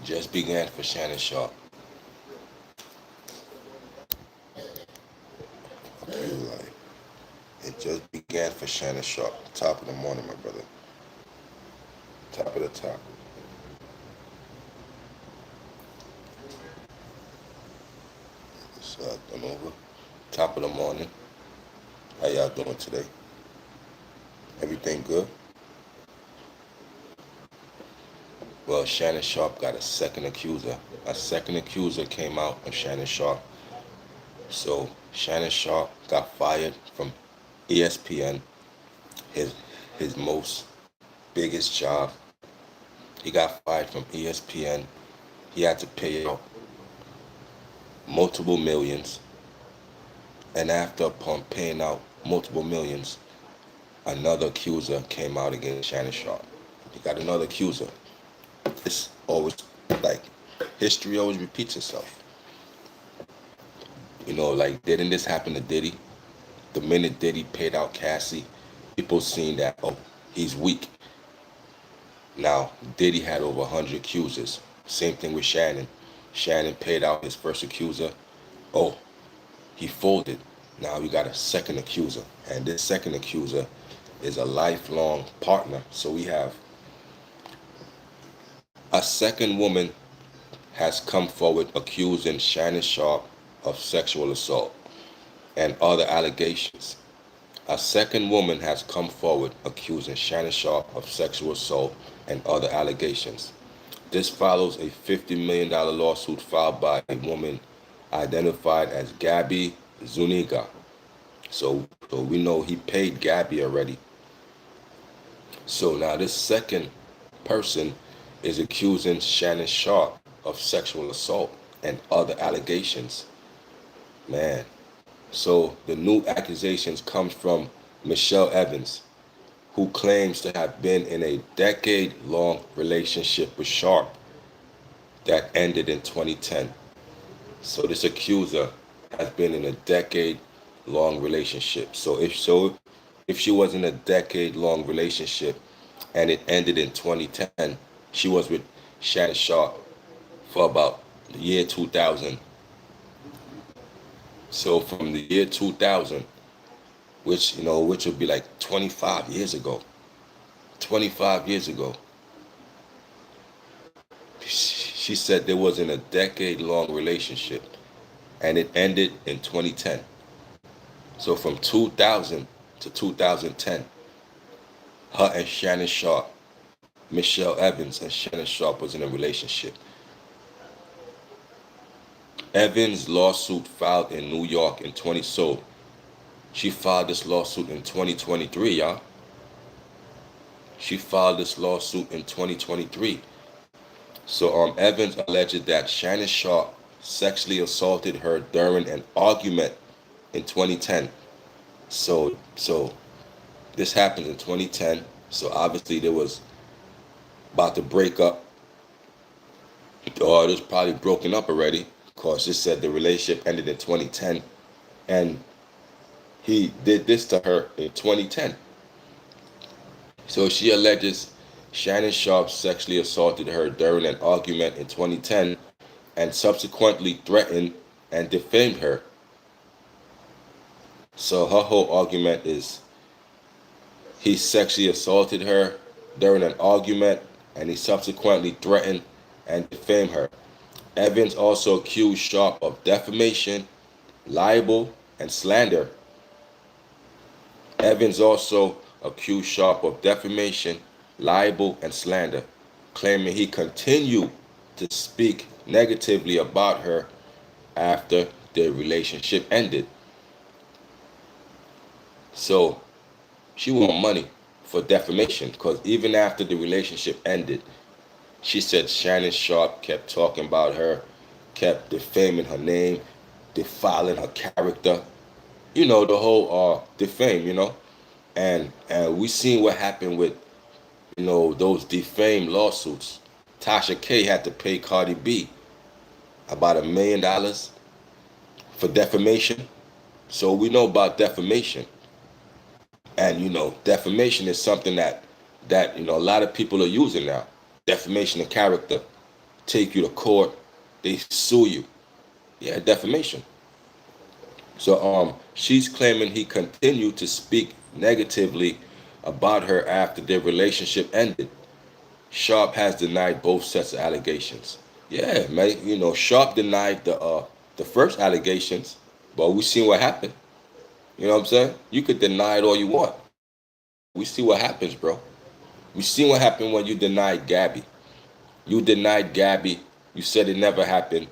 just began for Shannon Sharpe. Okay, like it just began for Shannon Sharpe. Top of the morning, my brother. Top of the top. It's done over. Top of the morning. How y'all doing today? Everything good? Well, Shannon Sharpe got a second accuser. A second accuser came out of Shannon Sharpe. So Shannon Sharpe got fired from ESPN, his his most biggest job. He got fired from ESPN. He had to pay out multiple millions. And after upon paying out multiple millions, another accuser came out against Shannon Sharpe. He got another accuser. It's always like history always repeats itself. Like didn't this happen to Diddy? The minute Diddy paid out Cassie, people seen that, oh, he's weak. Now Diddy had over 100 accusers. Same thing with Shannon. Shannon paid out his first accuser. Oh, he folded. Now we got a second accuser. And this second accuser is a lifelong partner. So we have a second woman has come forward accusing Shannon Sharpe of sexual assault and other allegations. A second woman has come forward accusing Shannon Sharpe of sexual assault and other allegations. This follows a $50 million lawsuit filed by a woman identified as Gabby Zuniga. So we know he paid Gabby already. So now this second person is accusing Shannon Sharpe of sexual assault and other allegations. Man. So the new accusations comes from Michelle Evans, who claims to have been in a decade-long relationship with Sharpe that ended in 2010. So this accuser has been in a decade-long relationship. If she was in a decade-long relationship and it ended in 2010, she was with Shannon Sharpe for about the year 2000. So from the year 2000, which would be like 25 years ago. 25 years ago, she said there was in a decade-long relationship, and it ended in 2010. So from 2000 to 2010, her and Shannon Sharpe, Michelle Evans and Shannon Sharpe was in a relationship. Evans' lawsuit filed in New York in 20 so she filed this lawsuit in 2023, y'all. She filed this lawsuit in 2023. So Evans alleged that Shannon Sharpe sexually assaulted her during an argument in 2010. So this happened in 2010. So obviously there was about to break up, or it was probably broken up already, because it said the relationship ended in 2010, and he did this to her in 2010. So she alleges Shannon Sharpe sexually assaulted her during an argument in 2010 and subsequently threatened and defamed her. So her whole argument is he sexually assaulted her during an argument and he subsequently threatened and defamed her. Evans also accused Sharpe of defamation, libel, and slander. Evans also accused Sharpe of defamation, libel, and slander, claiming he continued to speak negatively about her after their relationship ended. So she want money for defamation, because even after the relationship ended, she said Shannon Sharpe kept talking about her, kept defaming her name, defiling her character. The whole defame, and we seen what happened with those defame lawsuits. Tasha K had to pay Cardi B about $1 million for defamation. So we know about defamation. And defamation is something that a lot of people are using now. Defamation of character. take you to court, they sue you. Yeah, defamation. So she's claiming he continued to speak negatively about her after their relationship ended. Sharpe has denied both sets of allegations. Yeah, man, Sharpe denied the first allegations, but we seen what happened. You know what I'm saying? You could deny it all you want. We see what happens, bro. We see what happened when you denied Gabby. You denied Gabby. You said it never happened.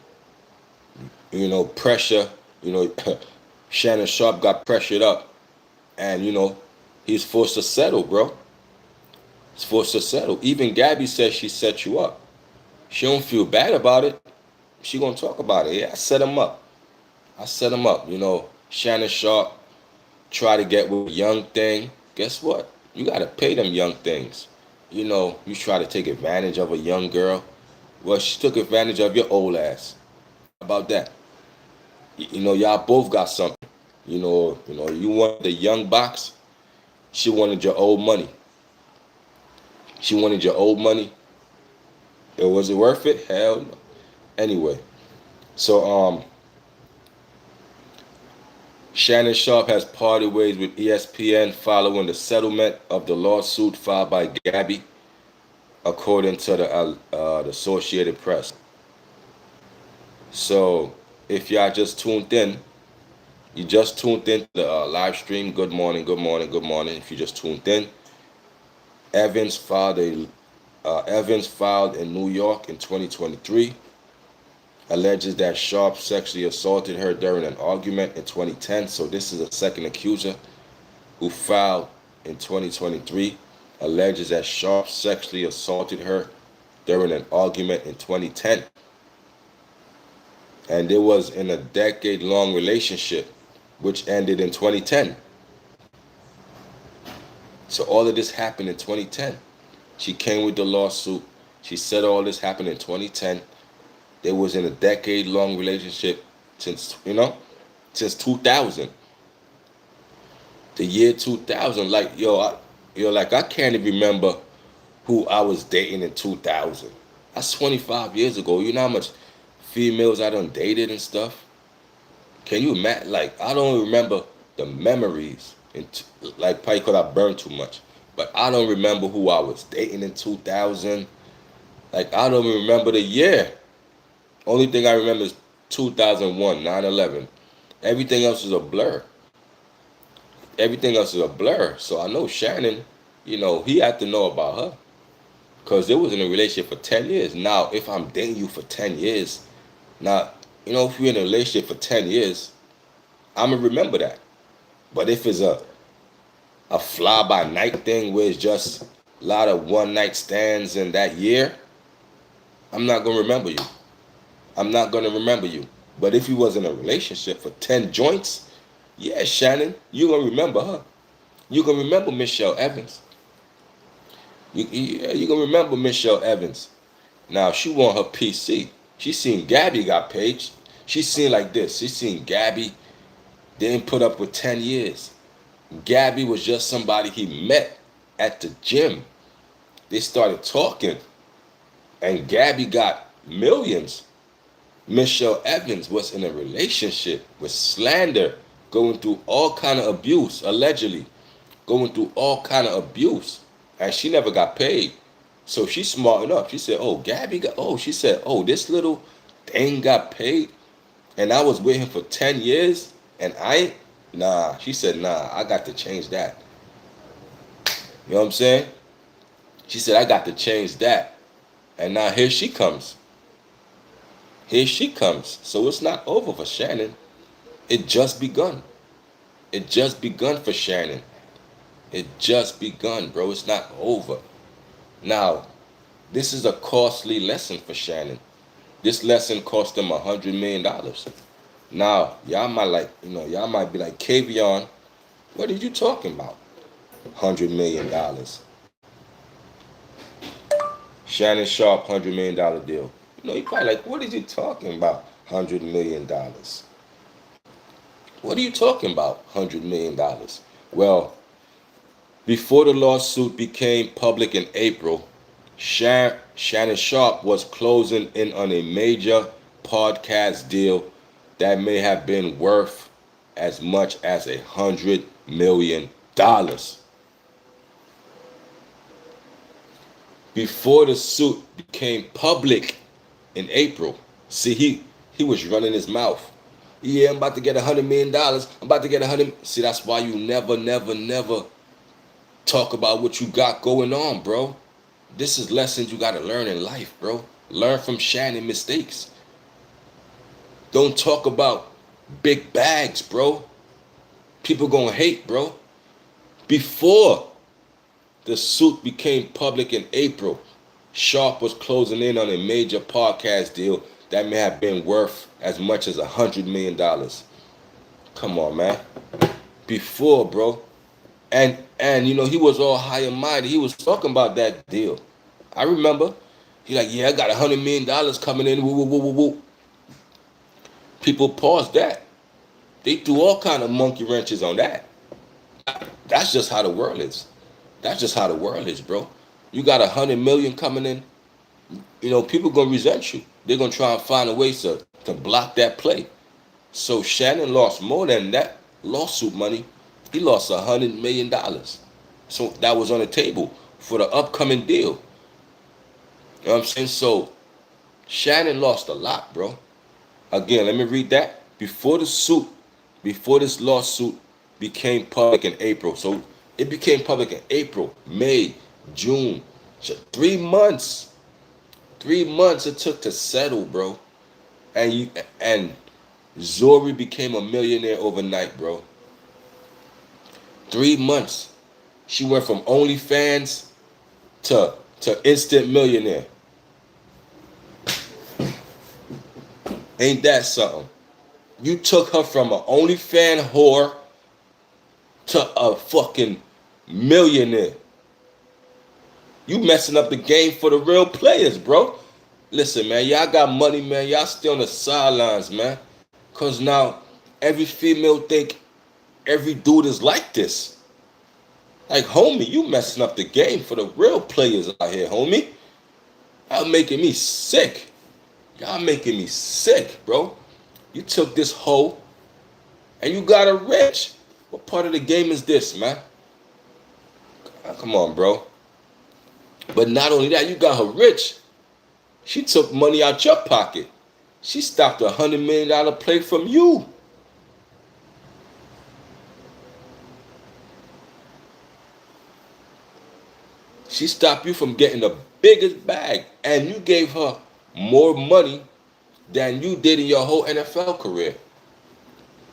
Pressure. You know, Shannon Sharpe got pressured up, and he's forced to settle, bro. He's forced to settle. Even Gabby says she set you up. She don't feel bad about it. She gonna talk about it. Yeah, I set him up. I set him up. Shannon Sharpe try to get with a young thing. Guess what? You gotta pay them young things. You try to take advantage of a young girl. Well, she took advantage of your old ass. How about that? Y'all both got something. You wanted the young box. She wanted your old money. She wanted your old money. Was it worth it? Hell no. Anyway, so Shannon Sharpe has parted ways with ESPN following the settlement of the lawsuit filed by Gabby, according to the Associated Press. So, if y'all just tuned in, you just tuned in to the live stream. Good morning, good morning, good morning. If you just tuned in, Evans filed in New York in 2023, alleges that Sharpe sexually assaulted her during an argument in 2010. So this is a second accuser who filed in 2023, alleges that Sharpe sexually assaulted her during an argument in 2010. And it was in a decade-long relationship, which ended in 2010. So all of this happened in 2010. She came with the lawsuit. She said all this happened in 2010. They was in a decade-long relationship since 2000. The year 2000. Like, like I can't even remember who I was dating in 2000. That's 25 years ago. You know how much females I done dated and stuff? Can you imagine? Like, I don't remember the memories. Like, probably because I burned too much. But I don't remember who I was dating in 2000. Like, I don't even remember the year. Only thing I remember is 2001, 9/11. Everything else is a blur. Everything else is a blur. So I know Shannon, he had to know about her. Because they was in a relationship for 10 years. Now, if I'm dating you for 10 years, now, if you're in a relationship for 10 years, I'm going to remember that. But if it's a fly-by-night thing where it's just a lot of one-night stands in that year, I'm not going to remember you. I'm not going to remember you. But if you was in a relationship for 10 joints, yeah, Shannon, you're going to remember her. You're going to remember Michelle Evans. You're going to remember Michelle Evans. Now, she want her PC. She seen Gabby got paid. She seen like this. She seen Gabby didn't put up with 10 years. Gabby was just somebody he met at the gym. They started talking. And Gabby got millions. Michelle Evans was in a relationship with slander, going through all kind of abuse, allegedly. Going through all kind of abuse. And she never got paid. So she smart enough. She said, she said, this little thing got paid. And I was with him for 10 years. And she said, I got to change that. You know what I'm saying? She said, I got to change that. And now here she comes. Here she comes. So it's not over for Shannon. It just begun. It just begun for Shannon. It just begun, bro. It's not over. Now, this is a costly lesson for Shannon. This lesson cost him $100 million. Now, y'all might be like, Kavion, what are you talking about? $100 million. Shannon Sharpe, $100 million deal. You probably like, what are you talking about? $100 million. What are you talking about? $100 million. Well, before the lawsuit became public in April, Shannon Sharpe was closing in on a major podcast deal that may have been worth as much as $100 million. Before the suit became public in April, see, he was running his mouth. Yeah, I'm about to get $100 million. I'm about to get 100. See, that's why you never talk about what you got going on, bro. This is lessons you gotta learn in life, bro. Learn from Shannon mistakes. Don't talk about big bags, bro. People gonna hate, bro. Before the suit became public in April, Sharpe was closing in on a major podcast deal that may have been worth as much as $100 million. Come on, man. Before, bro. And you know, he was all high and mighty. He was talking about that deal. I remember. He like, yeah, I got $100 million coming in. Woo, woo, woo, woo, woo. People paused that. They threw all kind of monkey wrenches on that. That's just how the world is. That's just how the world is, bro. You got 100 million coming in. You know, people gonna resent you. They're gonna try and find a way to block that play. So Shannon lost more than that lawsuit money. He lost $100 million. So that was on the table for the upcoming deal. You know what I'm saying? So Shannon lost a lot, bro. Again, let me read that. Before this lawsuit became public in April. So it became public in April, May, June. So 3 months. 3 months it took to settle, bro. And Zori became a millionaire overnight, bro. 3 months. She went from OnlyFans to instant millionaire. Ain't that something? You took her from an OnlyFans whore to a fucking millionaire. You messing up the game for the real players, bro. Listen, man, y'all got money, man. Y'all still on the sidelines, man. Cause now every female think every dude is like this. Like, homie, you messing up the game for the real players out here, homie. Y'all making me sick. Y'all making me sick, bro. You took this hoe and you got her rich. What part of the game is this, man? Come on, bro. But not only that, you got her rich. She took money out your pocket. She stopped $100 million play from you. She stopped you from getting the biggest bag. And you gave her more money than you did in your whole NFL career.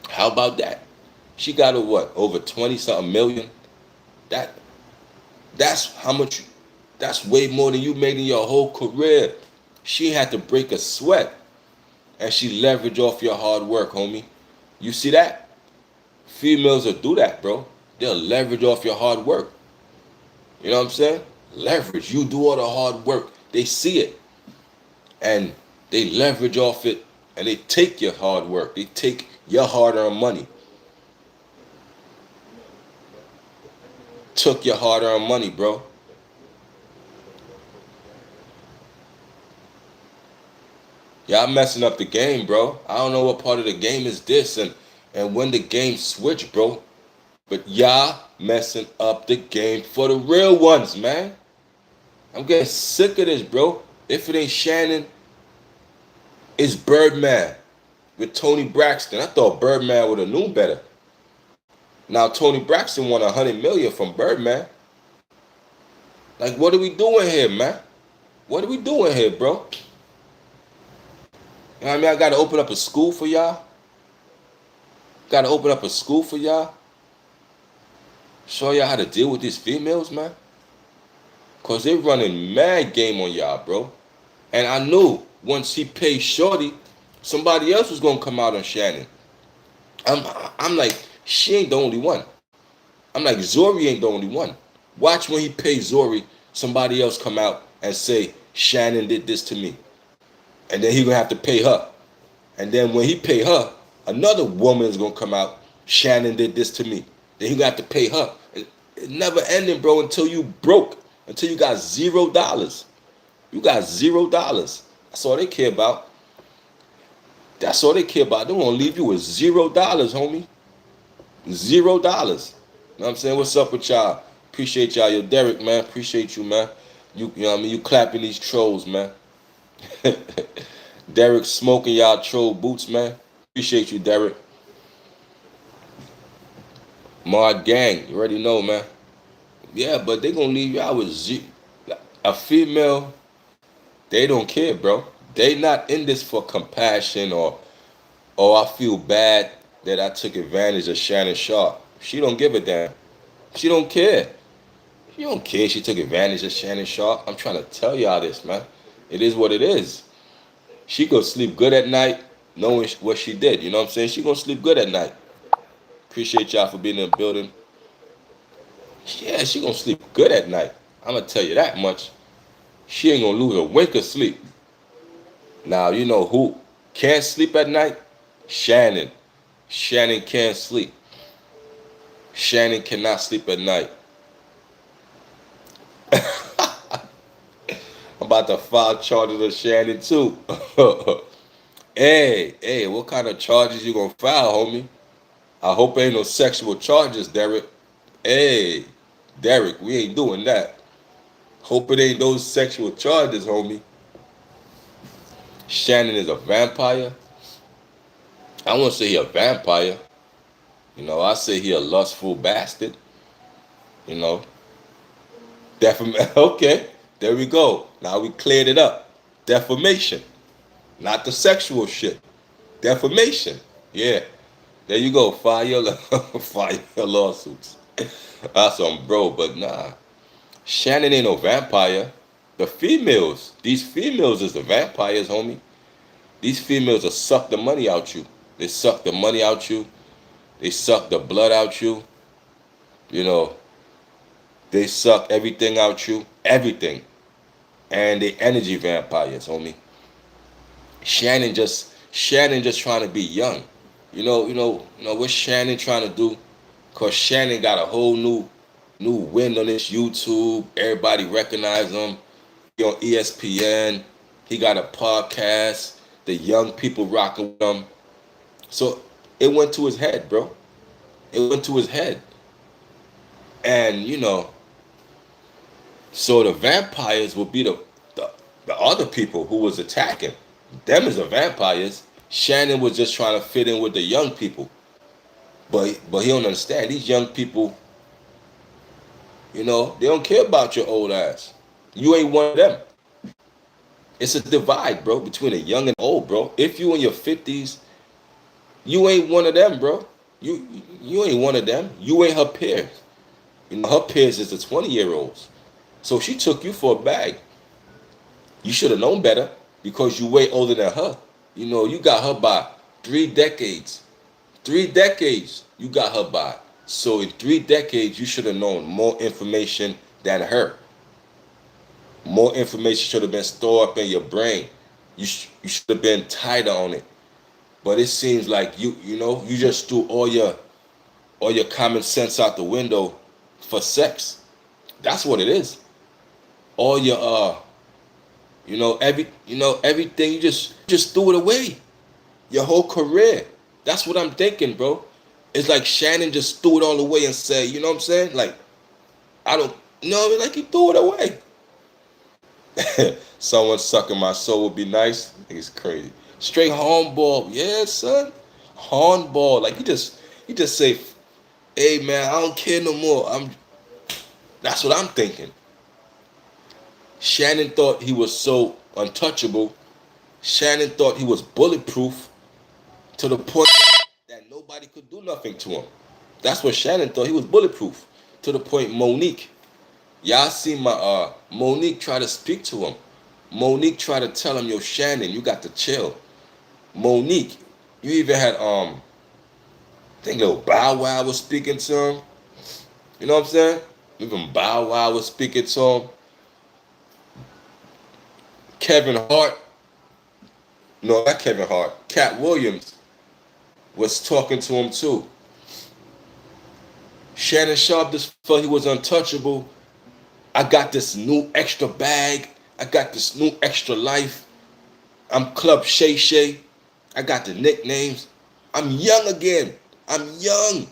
How about that? She got a what? Over 20 something million. That's how much. That's way more than you made in your whole career. She had to break a sweat, and she leveraged off your hard work, homie. You see that? Females will do that, bro. They'll leverage off your hard work. You know what I'm saying? Leverage. You do all the hard work. They see it, and they leverage off it, and they take your hard work. They take your hard-earned money. Took your hard-earned money, bro. Y'all messing up the game, bro. I don't know what part of the game is this and when the game switch, bro. But y'all messing up the game for the real ones, man. I'm getting sick of this, bro. If it ain't Shannon, it's Birdman with Tony Braxton. I thought Birdman would have known better. Now Tony Braxton won 100 million from Birdman. Like, what are we doing here, man? What are we doing here, bro? You know what I mean? I gotta open up a school for y'all. Gotta open up a school for y'all. Show y'all how to deal with these females, man. Cause they running mad game on y'all, bro. And I knew once he paid Shorty, somebody else was gonna come out on Shannon. I'm like, she ain't the only one. I'm like, Zori ain't the only one. Watch when he pays Zori, somebody else come out and say, Shannon did this to me. And then he gonna have to pay her. And then when he pay her, another woman is gonna come out, Shannon did this to me. Then he gonna have to pay her. It's never ending, bro, until you broke. Until you got $0. You got $0. That's all they care about. That's all they care about. They want to leave you with $0, homie. $0. You know what I'm saying? What's up with y'all? Appreciate y'all. Yo, Derek, man. Appreciate you, man. You know what I mean? You clapping these trolls, man. Derek smoking y'all troll boots, man. Appreciate you, Derek. Mod gang, you already know, man. Yeah, but they gonna leave you out with a female. They don't care, bro. They not in this for compassion or I feel bad that I took advantage of Shannon Sharpe. She don't give a damn. She don't care. She don't care she took advantage of Shannon Sharpe. I'm trying to tell y'all this, man. It is what it is. She gonna sleep good at night knowing what she did. You know what I'm saying? She gonna sleep good at night. Appreciate y'all for being in the building. Yeah, she gonna sleep good at night. I'm gonna tell you that much. She ain't gonna lose a wink of sleep. Now, you know who can't sleep at night? Shannon. Shannon can't sleep. Shannon cannot sleep at night. I'm about to file charges on Shannon too. Hey, what kind of charges you gonna file, homie? I hope ain't no sexual charges, Derek. Hey, Derek, we ain't doing that. Hope it ain't those sexual charges, homie. Shannon is a vampire. I won't say he a vampire. You know, I say he a lustful bastard. You know, Okay, there we go. Now we cleared it up. Defamation, not the sexual shit. Defamation. Yeah, there you go. File your file your lawsuits. Awesome, bro. But nah, Shannon ain't no vampire. The females, these females is the vampires, homie. These females will suck the money out you. They suck the money out you. They suck the blood out you. You know, they suck everything out you. Everything. And they energy vampires, homie. Shannon just trying to be young. What Shannon trying to do? Cause Shannon got a whole new wind on this YouTube. Everybody recognize him. He on ESPN. He got a podcast. The young people rocking with him. So it went to his head, bro. It went to his head. And so the vampires will be the other people who was attacking. Them is the vampires. Shannon was just trying to fit in with the young people. But he don't understand. These young people, they don't care about your old ass. You ain't one of them. It's a divide, bro, between the young and old, bro. If you in your 50s, you ain't one of them, bro. You ain't one of them. You ain't her peers. Her peers is the 20-year-olds. So she took you for a bag. You should have known better because you way older than her. You got her by 3 decades. 3 decades you got her by. So in 3 decades, you should have known more information than her. More information should have been stored up in your brain. You should have been tighter on it. But it seems like you just threw all your common sense out the window for sex. That's what it is. All your everything you just threw it away. Your whole career. That's what I'm thinking, bro. It's like Shannon just threw it all away and said, you know what I'm saying? Like, I don't know, like he threw it away. Someone sucking my soul would be nice. I think it's crazy. Straight hornball, yeah, son. Hornball, like he just say, hey man, I don't care no more. That's what I'm thinking. Shannon thought he was so untouchable. Shannon thought he was bulletproof to the point that nobody could do nothing to him. That's what Shannon thought. He was bulletproof to the point Monique. Y'all see my Monique try to speak to him. Monique try to tell him, yo, Shannon, you got to chill. Monique, you even had I think little Bow Wow was speaking to him. You know what I'm saying? Even Bow Wow was speaking to him. Kevin Hart, no, not Kevin Hart, Cat Williams was talking to him too. Shannon Sharpe just felt he was untouchable. I got this new extra bag. I got this new extra life. I'm Club Shay Shay. I got the nicknames. I'm young again. I'm young.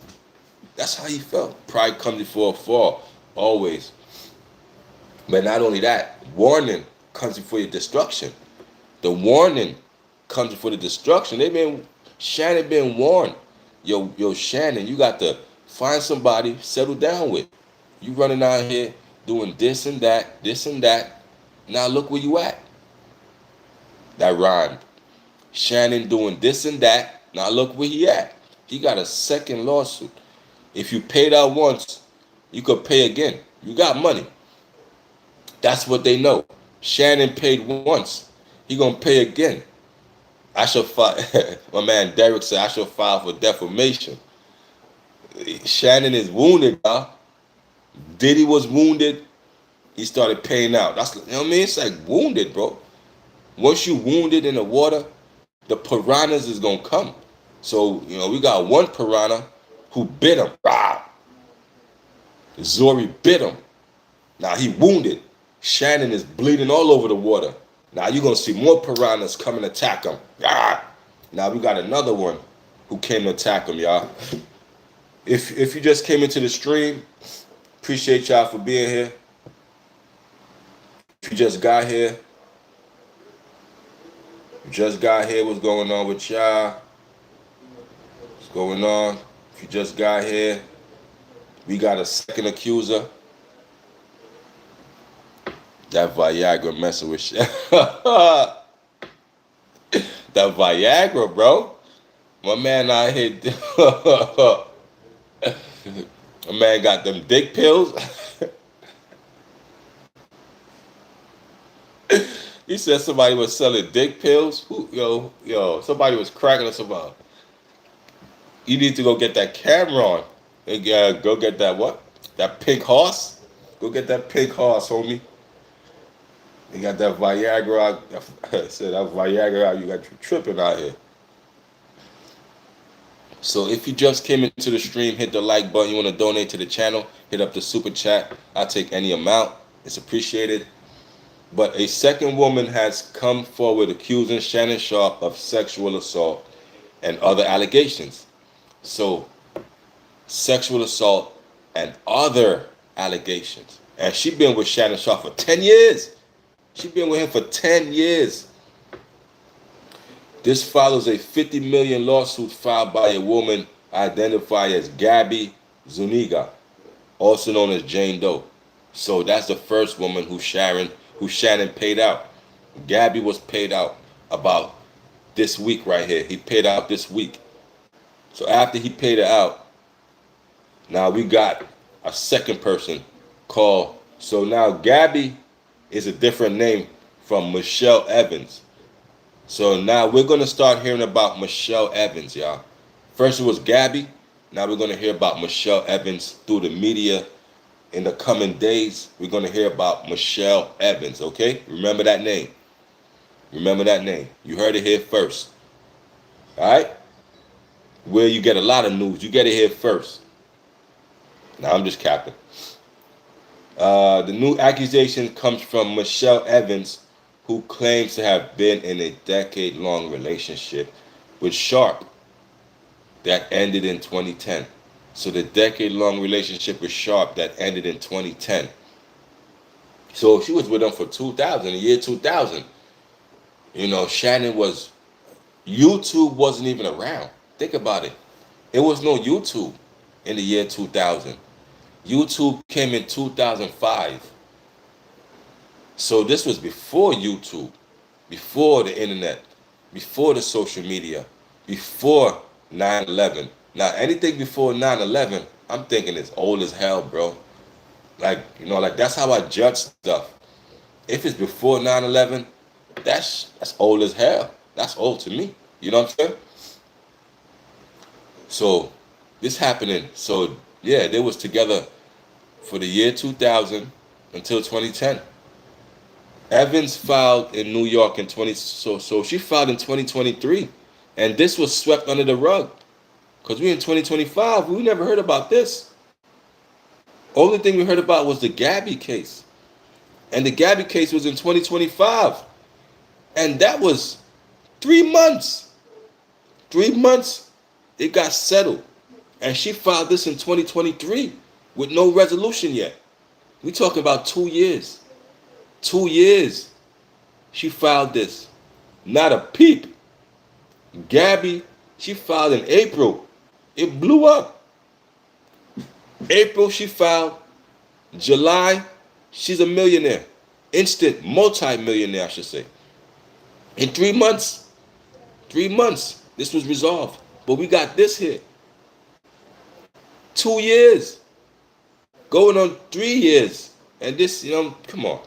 That's how he felt. Pride comes before a fall, always. But not only that, warning comes before your destruction. The warning comes before the destruction. Shannon been warned. Yo, Shannon, you got to find somebody, settle down with. You running out here doing this and that, this and that. Now look where you at. That rhymed. Shannon doing this and that. Now look where he at. He got a second lawsuit. If you paid out once, you could pay again. You got money. That's what they know. Shannon paid once. He gonna pay again. I should file. My man Derek said I should file for defamation. Shannon is wounded, y'all. Diddy was wounded. He started paying out. That's, you know what I mean. It's like wounded, bro. Once you wounded in the water, the piranhas is gonna come. So we got one piranha who bit him. Rah! Zori bit him. Now he wounded. Shannon is bleeding all over the water. Now you're gonna see more piranhas come and attack him. Rah! Now we got another one who came to attack him, y'all. If you just came into the stream, appreciate y'all for being here. If you just got here, what's going on with y'all? What's going on? If you just got here, we got a second accuser. That Viagra messing with shit. That Viagra, bro. My man out here. My man got them dick pills. He said somebody was selling dick pills. Somebody was cracking us about. You need to go get that camera on. Go get that what? That pink horse? Go get that pink horse, homie. You got that Viagra out. I said that Viagra out. You got you tripping out here. So if you just came into the stream, hit the like button. You want to donate to the channel, hit up the super chat. I'll take any amount. It's appreciated. But a second woman has come forward accusing Shannon Sharpe of sexual assault and other allegations. So, sexual assault and other allegations. And she's been with Shannon Sharpe for 10 years. She's been with him for 10 years. This follows a $50 million lawsuit filed by a woman identified as Gabby Zuniga, also known as Jane Doe. So that's the first woman who Shannon paid out. Gabby was paid out about this week right here. He paid out this week. So after he paid it out, now we got a second person called. So now Gabby is a different name from Michelle Evans. So now we're going to start hearing about Michelle Evans, y'all. First it was Gabby. Now we're going to hear about Michelle Evans through the media. In the coming days, we're going to hear about Michelle Evans, okay? Remember that name. Remember that name. You heard it here first. All right? Where you get a lot of news, you get it here first. Now I'm just capping. The new accusation comes from Michelle Evans, who claims to have been in a decade-long relationship with Sharpe that ended in 2010. So the decade-long relationship with Sharpe that ended in 2010. So she was with him for 2000, the year 2000. Shannon YouTube wasn't even around. Think about it. It was no YouTube in the year 2000. YouTube came in 2005. So this was before YouTube, before the internet, before the social media, before 9/11. Now, anything before 9/11, I'm thinking it's old as hell, bro. Like that's how I judge stuff. If it's before 9/11, that's old as hell. That's old to me. You know what I'm saying? So, this happening. So, yeah, they was together for the year 2000 until 2010. Evans filed in New York in so she filed in 2023, and this was swept under the rug. Because we in 2025, we never heard about this. Only thing we heard about was the Gabby case. And the Gabby case was in 2025. And that was 3 months. 3 months, it got settled. And she filed this in 2023 with no resolution yet. We talking about 2 years. 2 years she filed this. Not a peep. Gabby, she filed in April. It blew up. April, she filed. July, she's a millionaire. Instant multi-millionaire, I should say. In 3 months. 3 months, this was resolved. But we got this here. 2 years. Going on 3 years. And this, come on.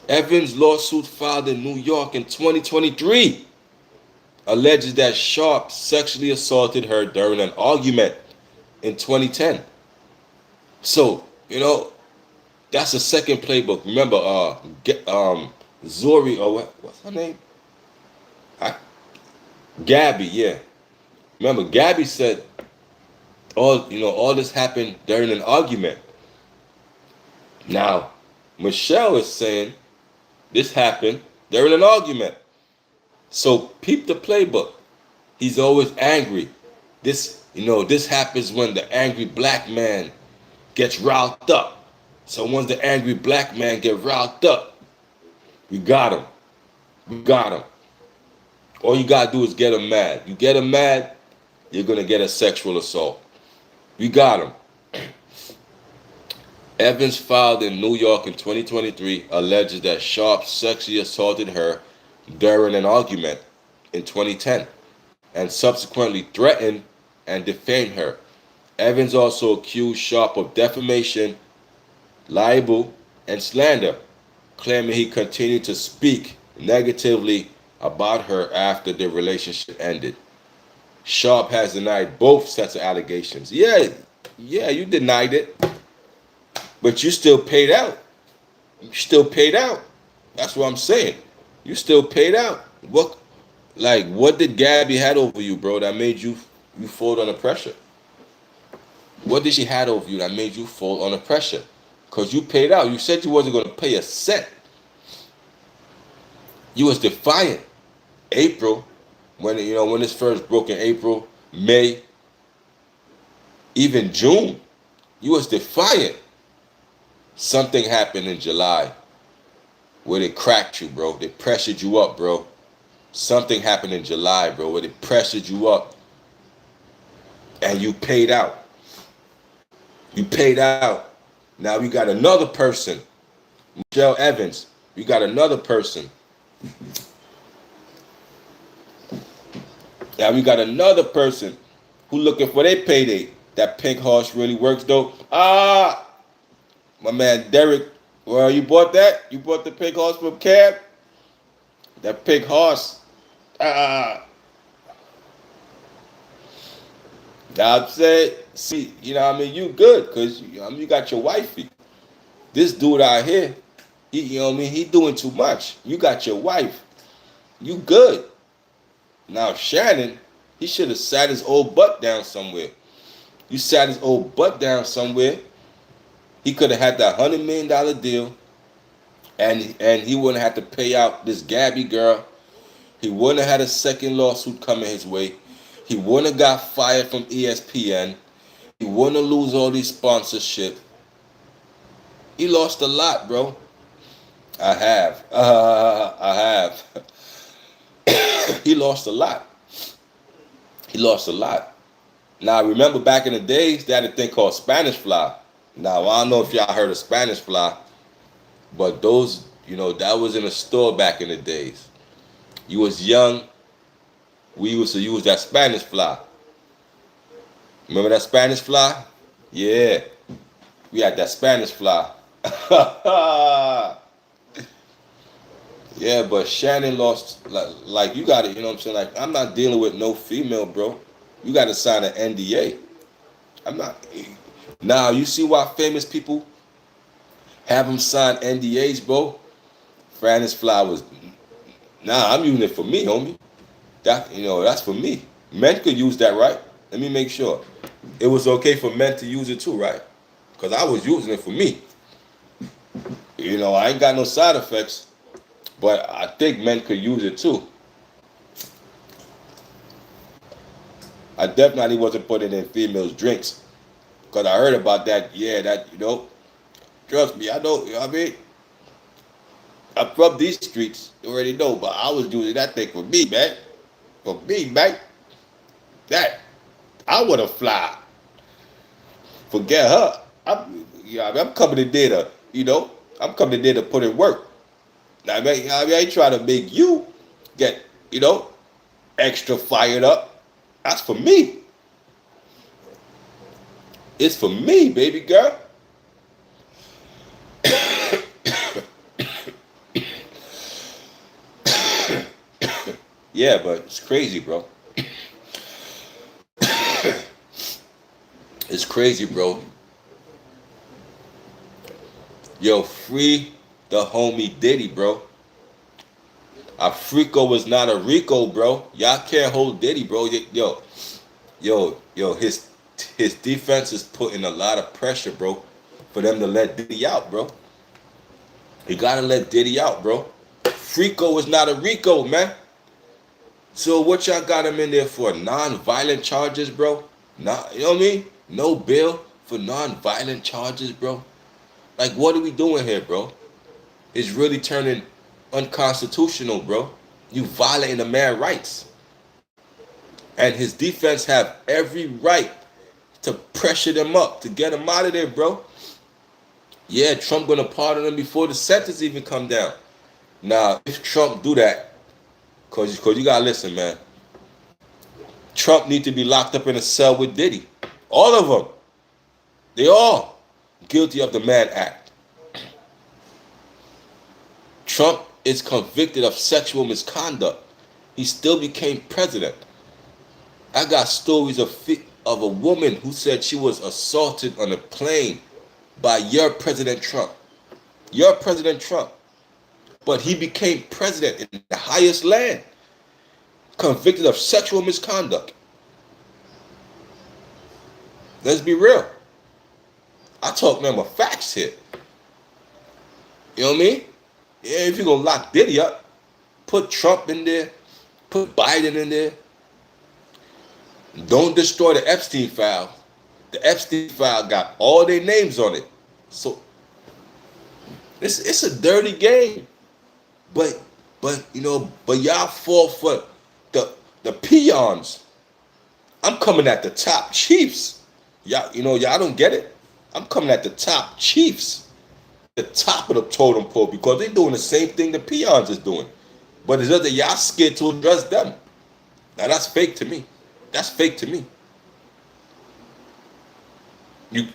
Evans' lawsuit filed in New York in 2023 alleges that Sharpe sexually assaulted her during an argument in 2010. So, that's the second playbook. Remember, Zori, or what's her name? Gabby, yeah. Remember, Gabby said all this happened during an argument. Now, Michelle is saying this happened during an argument. So peep the playbook. He's always angry. This happens when the angry black man gets riled up. So once the angry black man get riled up, we got him. We got him. All you gotta do is get him mad. You get him mad, you're gonna get a sexual assault. We got him. Evans filed in New York in 2023 alleges that Sharpe sexually assaulted her during an argument in 2010 and subsequently threatened and defamed her. Evans also accused Sharpe of defamation, libel, and slander, claiming he continued to speak negatively about her after the relationship ended. Sharpe has denied both sets of allegations. Yeah, you denied it, but you still paid out. You still paid out. That's what I'm saying. You still paid out. What did Gabby had over you, bro, that made you fold under pressure? What did she had over you that made you fold under pressure? Because you paid out. You said you wasn't going to pay a cent. You was defiant. April, when this first broke in April, May, even June, you was defiant. Something happened in July where they cracked you, bro. They pressured you up, bro. Something happened in July, bro, where they pressured you up. And you paid out. You paid out. Now we got another person, Michelle Evans. We got another person. Now we got another person who looking for their payday. That pink horse really works, though. My man Derek, well, you bought that? You bought the pink horse from Cab? That pink horse. Now I'm saying, see, you good, because you got your wifey. This dude out here, he doing too much. You got your wife. You good. Now Shannon, he should have sat his old butt down somewhere. You sat his old butt down somewhere. He could have had that $100 million deal, and he wouldn't have to pay out this Gabby girl. He wouldn't have had a second lawsuit coming his way. He wouldn't have got fired from ESPN. He wouldn't have lose all these sponsorship. He lost a lot, bro. I have. He lost a lot. Now, remember back in the days, they had a thing called Spanish fly. Now, I don't know if y'all heard of Spanish fly, but those, that was in a store back in the days. You was young, we used to use that Spanish fly. Remember that Spanish fly? Yeah, we had that Spanish fly. Yeah, but Shannon lost, like you got to, like, I'm not dealing with no female, bro. You got to sign an NDA. I'm not. Now, you see why famous people have them sign NDAs, bro? Spanish fly was, I'm using it for me, homie. That's for me. Men could use that, right? Let me make sure. It was okay for men to use it too, right? Because I was using it for me. I ain't got no side effects, but I think men could use it too. I definitely wasn't putting in females' drinks because I heard about that. Yeah, trust me, I know. You know what I mean, I'm from these streets. You already know, but I was using that thing for me, man. For me, man. That I would have fly. Forget her. I'm coming in there to, I'm coming in there to put in work. I ain't trying to make you get, extra fired up. That's for me. It's for me, baby girl. Yeah, but it's crazy, bro. It's crazy, bro. Yo, free the homie Diddy, bro. A Frico was not a Rico, bro. Y'all can't hold Diddy, bro. Yo, his defense is putting a lot of pressure, bro, for them to let Diddy out, bro. You gotta let Diddy out, bro. Frico is not a Rico, man. So what y'all got him in there for? Non-violent charges, bro? Not, you know what I mean? No bail for non-violent charges, bro. Like, what are we doing here, bro? It's really turning unconstitutional, bro. You violating the man's rights. And his defense have every right to pressure them up, to get him out of there, bro. Yeah, Trump gonna pardon him before the sentence even come down. Now, if Trump do that, cause you gotta listen, man. Trump need to be locked up in a cell with Diddy. All of them. They all guilty of the Mann Act. Trump is convicted of sexual misconduct. He still became president. I got stories of a woman who said she was assaulted on a plane by your President Trump. Your President Trump. But he became president in the highest land, convicted of sexual misconduct. Let's be real. I talk nothing but facts here. You know what I mean? Yeah, if you're going to lock Diddy up, put Trump in there, put Biden in there. Don't destroy the Epstein file. The Epstein file got all their names on it. So it's a dirty game. But y'all fall for the peons. I'm coming at the top chiefs. Y'all don't get it. I'm coming at the top chiefs, the top of the totem pole, because they're doing the same thing the peons is doing. But it's just that y'all scared to address them. Now that's fake to me. That's fake to me. You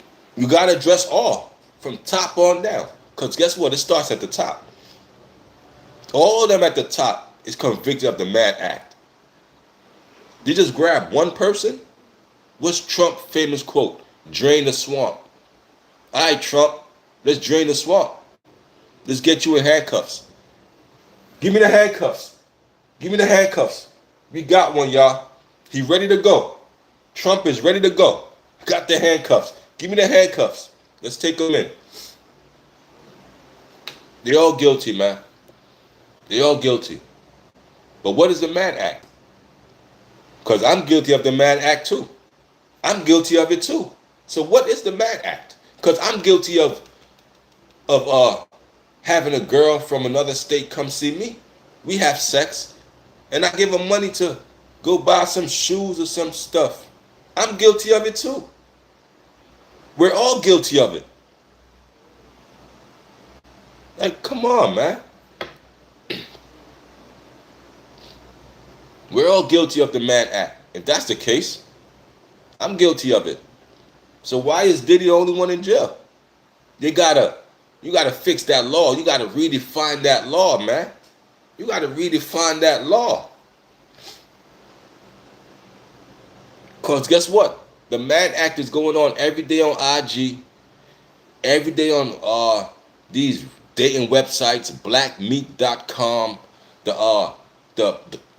gotta address all from top on down, because guess what? It starts at the top. All of them at the top is convicted of the Mann Act. They just grab one person. What's Trump's famous quote? Drain the swamp. All right, Trump, let's drain the swamp. Let's get you in handcuffs. Give me the handcuffs. Give me the handcuffs. We got one, y'all. He ready to go. Trump is ready to go. Got the handcuffs. Give me the handcuffs. Let's take them in. They're all guilty, man. They're all guilty. But what is the Mann Act? Because I'm guilty of the Mann Act too. I'm guilty of it too. So what is the Mann Act? Because I'm guilty of having a girl from another state come see me. We have sex. And I give her money to go buy some shoes or some stuff. I'm guilty of it too. We're all guilty of it. Like, come on, man. We're all guilty of the Mann Act. If that's the case, I'm guilty of it. So why is Diddy the only one in jail? You gotta fix that law. You gotta redefine that law, man. You gotta redefine that law. Cause guess what? The Mann Act is going on every day on IG, every day on these dating websites, blackmeat.com, the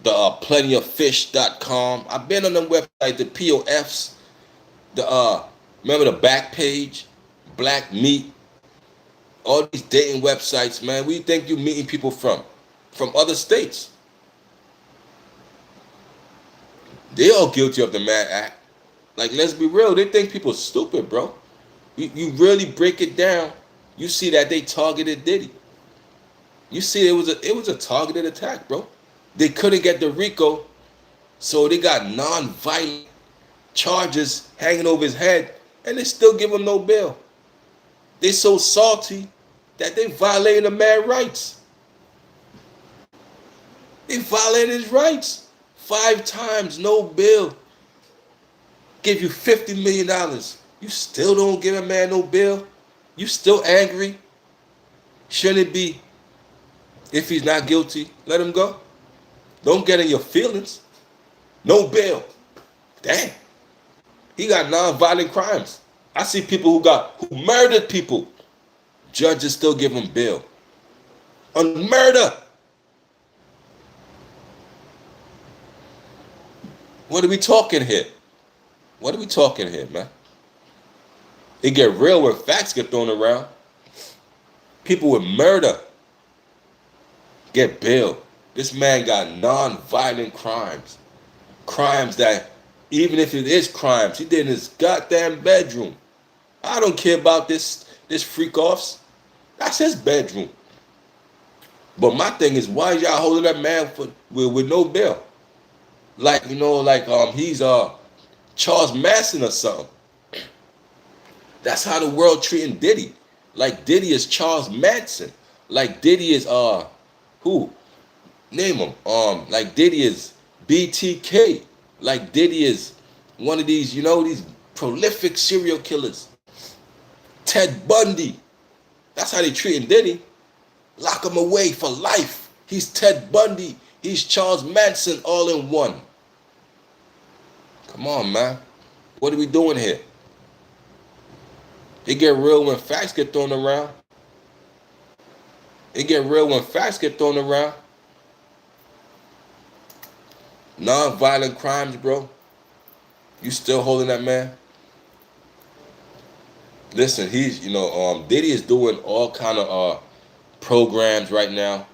plentyoffish.com. I've been on the website, the POFs, remember the back page, Black Meat. All these dating websites, man. Where you think you meeting people from? From other states. They all guilty of the Mad Act. Like, let's be real. They think people stupid, bro. You really break it down, you see that they targeted Diddy. You see it was a targeted attack, bro. They couldn't get the RICO, so they got non-violent charges hanging over his head, and they still give him no bail. They so salty that they violating the man's rights. They violated his rights. 5 times, no bail. Give you $50 million. You still don't give a man no bail. You still angry. Shouldn't it be, if he's not guilty, let him go? Don't get in your feelings. No bail. Damn. He got non-violent crimes. I see people who murdered people. Judges still give him bail. On murder. What are we talking here? What are we talking here, man? It get real when facts get thrown around. People with murder get bail. This man got non-violent crimes. Crimes that, even if it is crimes, he did in his goddamn bedroom. I don't care about this freak offs. That's his bedroom. But my thing is, why y'all holding that man with no bail? Like, he's Charles Manson or something. That's how the world treating Diddy. Like Diddy is Charles Manson. Like Diddy is who? Name him. Like Diddy is BTK. Like Diddy is one of these, these prolific serial killers. Ted Bundy. That's how they treating Diddy. Lock him away for life. He's Ted Bundy. He's Charles Manson all in one. Come on, man. What are we doing here? It get real when facts get thrown around. It get real when facts get thrown around. Non-violent crimes, bro. You still holding that man? Listen, he's, Diddy is doing all kind of programs right now.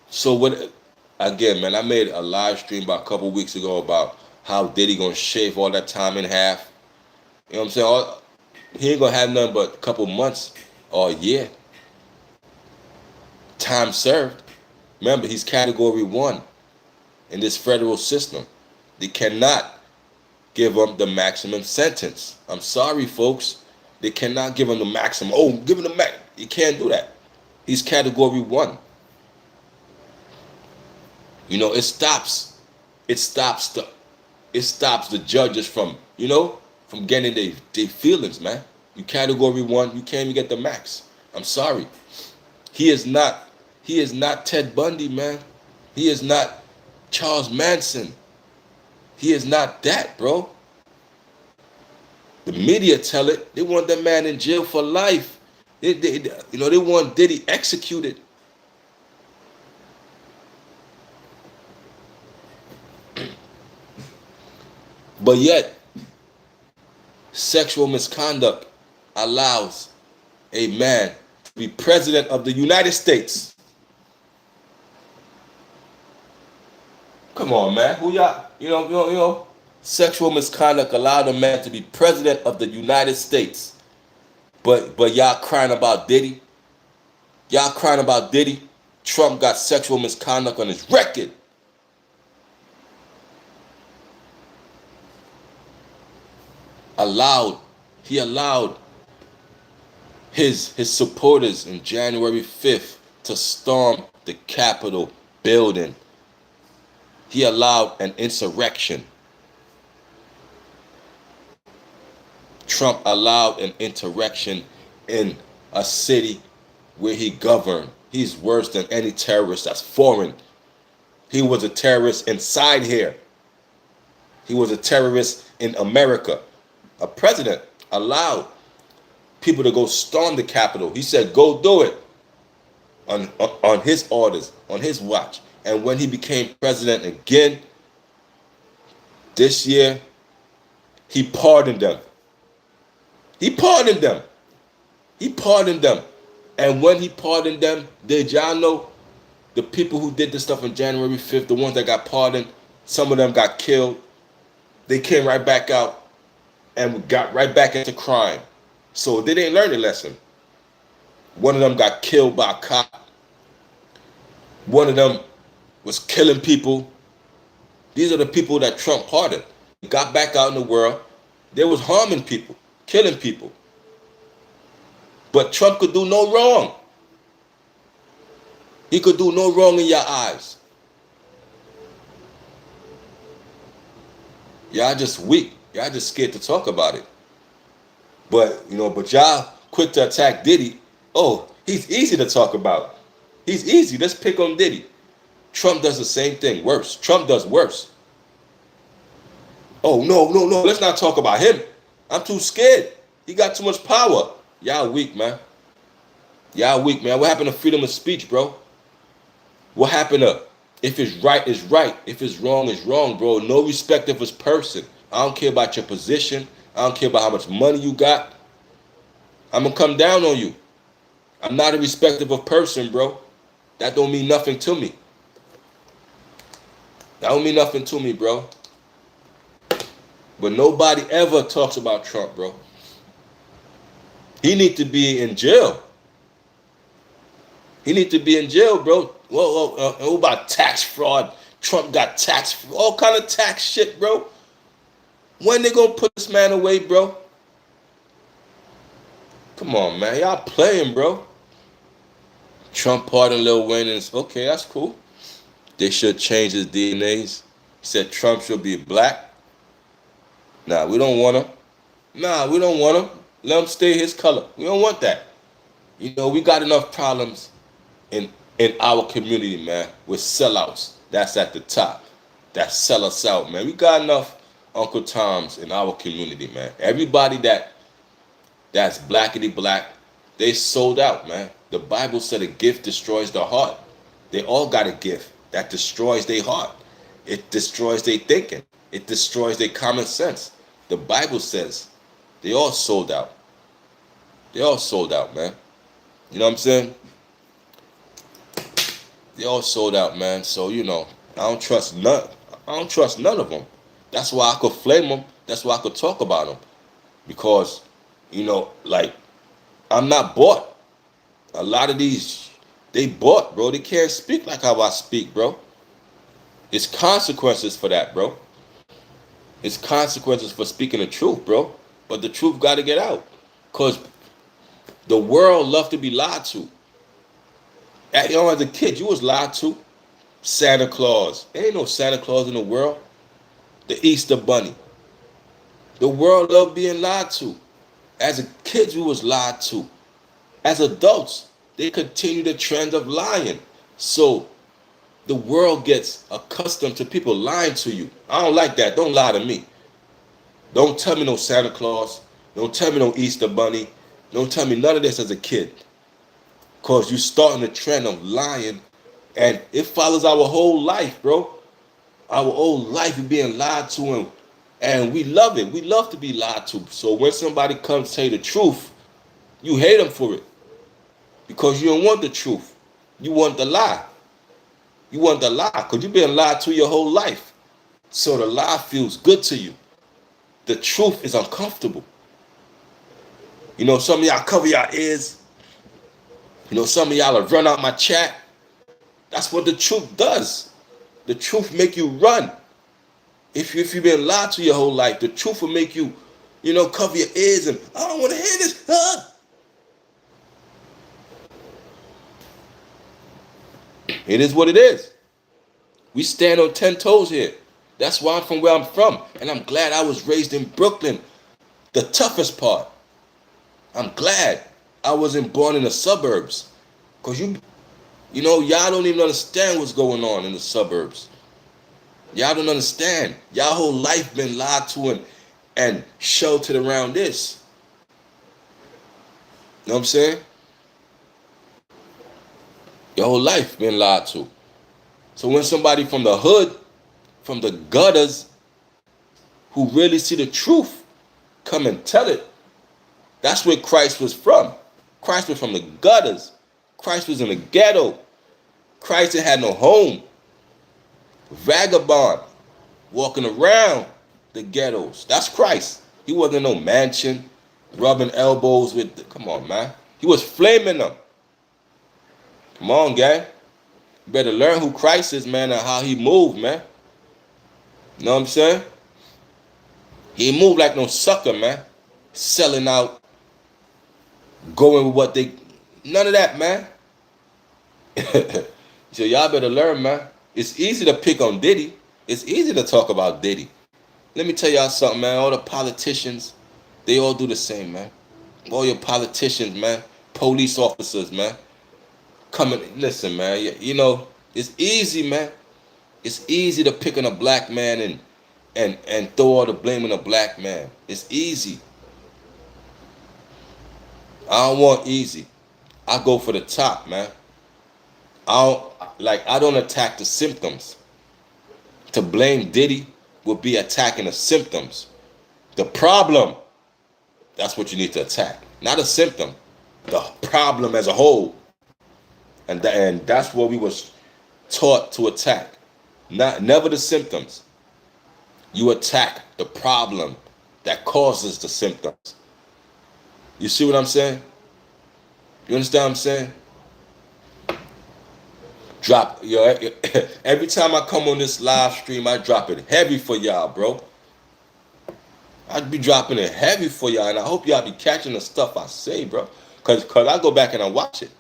So what? Again, man, I made a live stream about a couple weeks ago about how Diddy gonna shave all that time in half. You know what I'm saying? He ain't gonna have nothing but a couple months or a year. Time served. Remember, he's category 1 in this federal system. They cannot give him the maximum sentence. I'm sorry, folks. They cannot give him the maximum. Oh, give him the max. You can't do that. He's category 1. It stops the judges from getting their feelings, man. You category 1, you can't even get the max. I'm sorry. He is not Ted Bundy, man. He is not Charles Manson. He is not that, bro. The media tell it. They want that man in jail for life. They want Diddy executed. But yet, sexual misconduct allows a man to be president of the United States. Come on, man. Who y'all, sexual misconduct allowed a man to be president of the United States. But y'all crying about Diddy. Y'all crying about Diddy. Trump got sexual misconduct on his record. He allowed his supporters in January 5th to storm the Capitol building. He allowed an insurrection. Trump allowed an insurrection in a city where he governed. He's worse than any terrorist that's foreign. He was a terrorist inside here. He was a terrorist in America. A president allowed people to go storm the Capitol. He said, go do it on his orders, on his watch. And when he became president again this year, he pardoned them. He pardoned them. And when he pardoned them, did y'all know the people who did this stuff on January 5th, the ones that got pardoned, some of them got killed. They came right back out and got right back into crime. So they didn't learn the lesson. One of them got killed by a cop. One of them was killing people. These are the people that Trump pardoned. Got back out in the world. They was harming people, killing people. But Trump could do no wrong. He could do no wrong in your eyes. Y'all just weak. Y'all just scared to talk about it. But y'all quick to attack Diddy. Oh, he's easy to talk about. He's easy. Let's pick on Diddy. Trump does the same thing, worse. Trump does worse. Oh, no. Let's not talk about him. I'm too scared. He got too much power. Y'all weak, man. Y'all weak, man. What happened to freedom of speech, bro? What happened to if it's right, it's right. If it's wrong, it's wrong, bro. No respect of his person. I don't care about your position. I don't care about how much money you got. I'm going to come down on you. I'm not a respectable person, bro. That don't mean nothing to me. That don't mean nothing to me, bro. But nobody ever talks about Trump, bro. He need to be in jail. He need to be in jail, bro. What about tax fraud? Trump got tax, all kind of tax shit, bro. When they gonna put this man away, bro? Come on, man. Y'all playing, bro. Trump pardoned Lil Wayne, and okay, that's cool. They should change his DNAs. He said Trump should be black. Nah, we don't want him. Nah, we don't want him. Let him stay his color. We don't want that. We got enough problems in our community, man, with sellouts. That's at the top. That sell us out, man. We got enough Uncle Toms in our community, man. Everybody that's blackity black, they sold out, man. The Bible said a gift destroys the heart. They all got a gift that destroys their heart. It destroys their thinking. It destroys their common sense. The Bible says they all sold out. They all sold out, man. You know what I'm saying? They all sold out, man. So, I don't trust none. I don't trust none of them. That's why I could flame them. That's why I could talk about them. Because, I'm not bought. A lot of these, they bought, bro. They can't speak like how I speak, bro. It's consequences for that, bro. It's consequences for speaking the truth, bro. But the truth got to get out. Because the world love to be lied to. As a kid, you was lied to. Santa Claus. There ain't no Santa Claus in the world. The Easter Bunny. The world love being lied to. As a kid, you was lied to. As adults, they continue the trend of lying. So the world gets accustomed to people lying to you. I don't like that. Don't lie to me. Don't tell me no Santa Claus. Don't tell me no Easter Bunny. Don't tell me none of this as a kid. Because you starting the trend of lying. And it follows our whole life, bro. Our whole life is being lied to. And we love it. We love to be lied to. So when somebody comes to tell you the truth, you hate them for it. Because you don't want the truth. You want the lie. You want the lie. Because you've been lied to your whole life. So the lie feels good to you. The truth is uncomfortable. Some of y'all cover your ears. Some of y'all will run out my chat. That's what the truth does. The truth make you run. If you've been lied to your whole life, the truth will make you, cover your ears and, I don't want to hear this. It is what it is. We stand on 10 toes here. That's why I'm from where I'm from. And I'm glad I was raised in Brooklyn. The toughest part. I'm glad I wasn't born in the suburbs. Because y'all don't even understand what's going on in the suburbs. Y'all don't understand. Y'all whole life been lied to and sheltered around this. You know what I'm saying? Your whole life been lied to. So when somebody from the hood, from the gutters, who really see the truth, come and tell it, that's where Christ was from. Christ was from the gutters. Christ was in the ghetto. Christ had no home. Vagabond, walking around the ghettos. That's Christ. He wasn't no mansion, rubbing elbows with come on, man. He was flaming them. Come on, gang. You better learn who Christ is, man, and how he moved, man. You know what I'm saying? He moved like no sucker, man. Selling out, going with what they... None of that, man. So y'all better learn, man. It's easy to pick on Diddy. It's easy to talk about Diddy. Let me tell y'all something, man. All the politicians, they all do the same, man. All your politicians, man. Police officers, man. Coming, listen, man. You know, it's easy, man. It's easy to pick on a black man and throw all the blame on a black man. It's easy. I don't want easy. I go for the top, man. I don't attack the symptoms. To blame Diddy would be attacking the symptoms. The problem, that's what you need to attack. Not a symptom. The problem as a whole. And that's what we was taught to attack. Never the symptoms. You attack the problem that causes the symptoms. You see what I'm saying? You understand what I'm saying? Drop, yo, every time I come on this live stream, I drop it heavy for y'all, bro. I'd be dropping it heavy for y'all, and I hope y'all be catching the stuff I say, bro. Cause I go back and I watch it,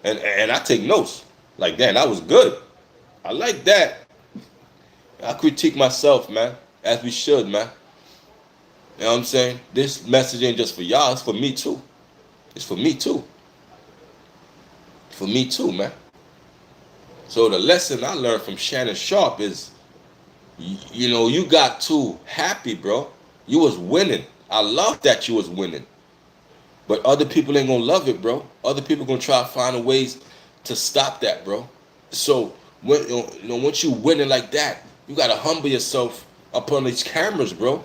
and I take notes. Like, damn, that was good. I like that. I critique myself, man, as we should, man. You know what I'm saying? This message ain't just for y'all, it's for me too. It's for me too. For me too, man. So the lesson I learned from Shannon Sharpe is, you know, you got too happy, bro. You was winning. I love that you was winning. But other people ain't gonna love it, bro. Other people gonna try to find ways to stop that, bro. So when once you winning like that, you gotta humble yourself up on these cameras, bro.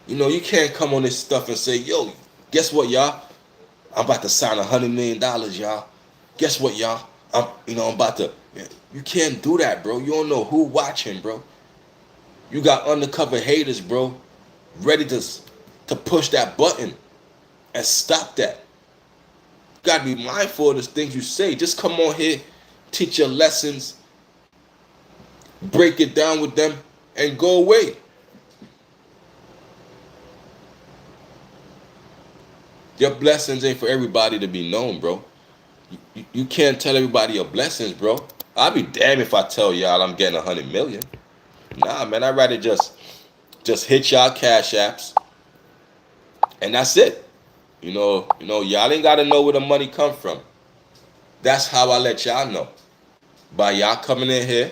You know, you can't come on this stuff and say, yo, guess what, y'all? I'm about to sign $100 million, y'all. Guess what, y'all? I'm about to... You can't do that, bro. You don't know who watching, bro. You got undercover haters, bro, ready to push that button and stop that. You got to be mindful of the things you say. Just come on here, teach your lessons, break it down with them, and go away. Your blessings ain't for everybody to be known, bro. You can't tell everybody your blessings, bro. I'll be damned if I tell y'all I'm getting 100 million. Nah, man, I'd rather just hit y'all cash apps, and that's it. You know, y'all ain't gotta know where the money come from. That's how I let y'all know. By y'all coming in here,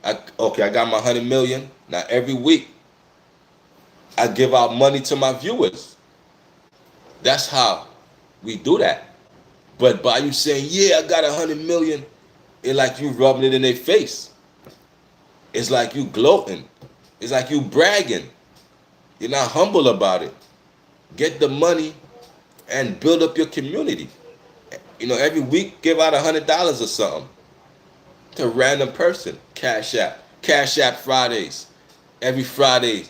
I got my 100 million. Now every week, I give out money to my viewers. That's how we do that. But by you saying, yeah, I got 100 million, it's like you rubbing it in their face. It's like you gloating. It's like you bragging. You're not humble about it. Get the money and build up your community. You know, every week give out $100 or something to a random person. Cash App Fridays. Every Friday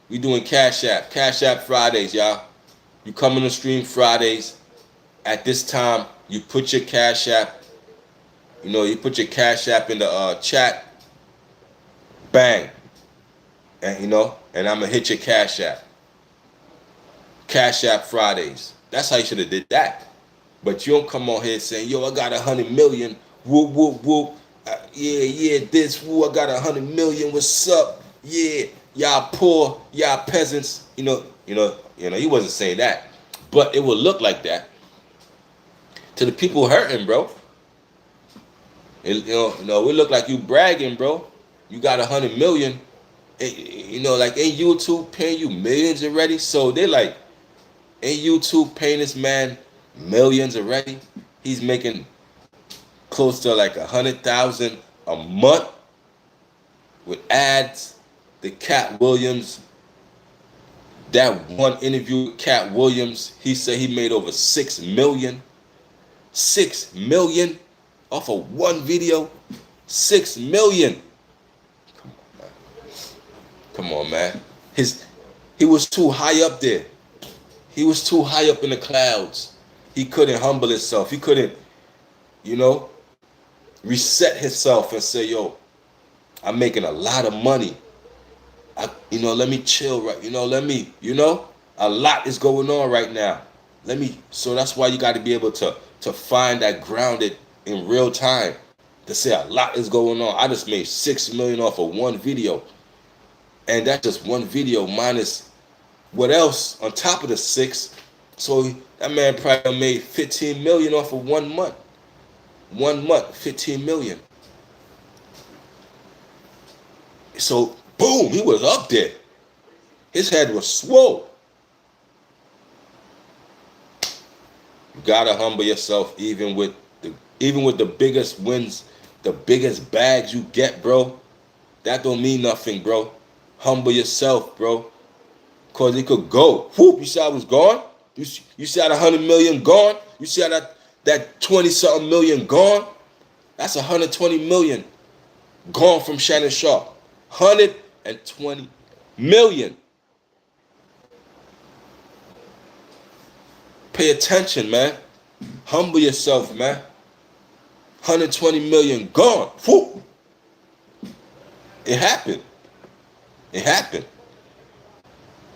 we doing Cash App Fridays, y'all. You come on the stream Fridays. At this time, you put your Cash App. You know, you put your Cash App in the chat. Bang. And and I'm gonna hit your Cash App. Cash App Fridays. That's how you should have did that. But you don't come on here saying, yo, I got 100 million. Whoop, whoop, whoop. Yeah, this, whoop, I got 100 million. What's up? Yeah, y'all poor, y'all peasants. You know, he wasn't saying that. But it would look like that to the people hurting, bro. We look like you bragging, bro. You got 100 million. Like, ain't YouTube paying you millions already? So they like, ain't YouTube paying this man millions already? He's making close to like 100,000 a month with ads. The Cat Williams That one interview with Cat Williams, he said he made over 6 million. 6 million off of one video. 6 million. Come on, man. He was too high up there. He was too high up in the clouds. He couldn't humble himself. He couldn't, reset himself and say, yo, I'm making a lot of money. Let me chill, right? A lot is going on right now. So that's why you got to be able to find that grounded in real time to say a lot is going on. I just made 6 million off of one video. And that's just one video minus what else on top of the 6. So that man probably made 15 million off of 1 month. 1 month, 15 million. So boom, he was up there. His head was swole. You gotta humble yourself even with the biggest wins, the biggest bags you get, bro. That don't mean nothing, bro. Humble yourself, bro. Cause it could go. Whoop, you see how it was gone? You see how the 100 million gone? You see how that 20-something million gone? That's 120 million gone from Shannon Sharpe. 120 million. Pay attention, man. Humble yourself, man. 120 million gone. Whoop. It happened. It happened.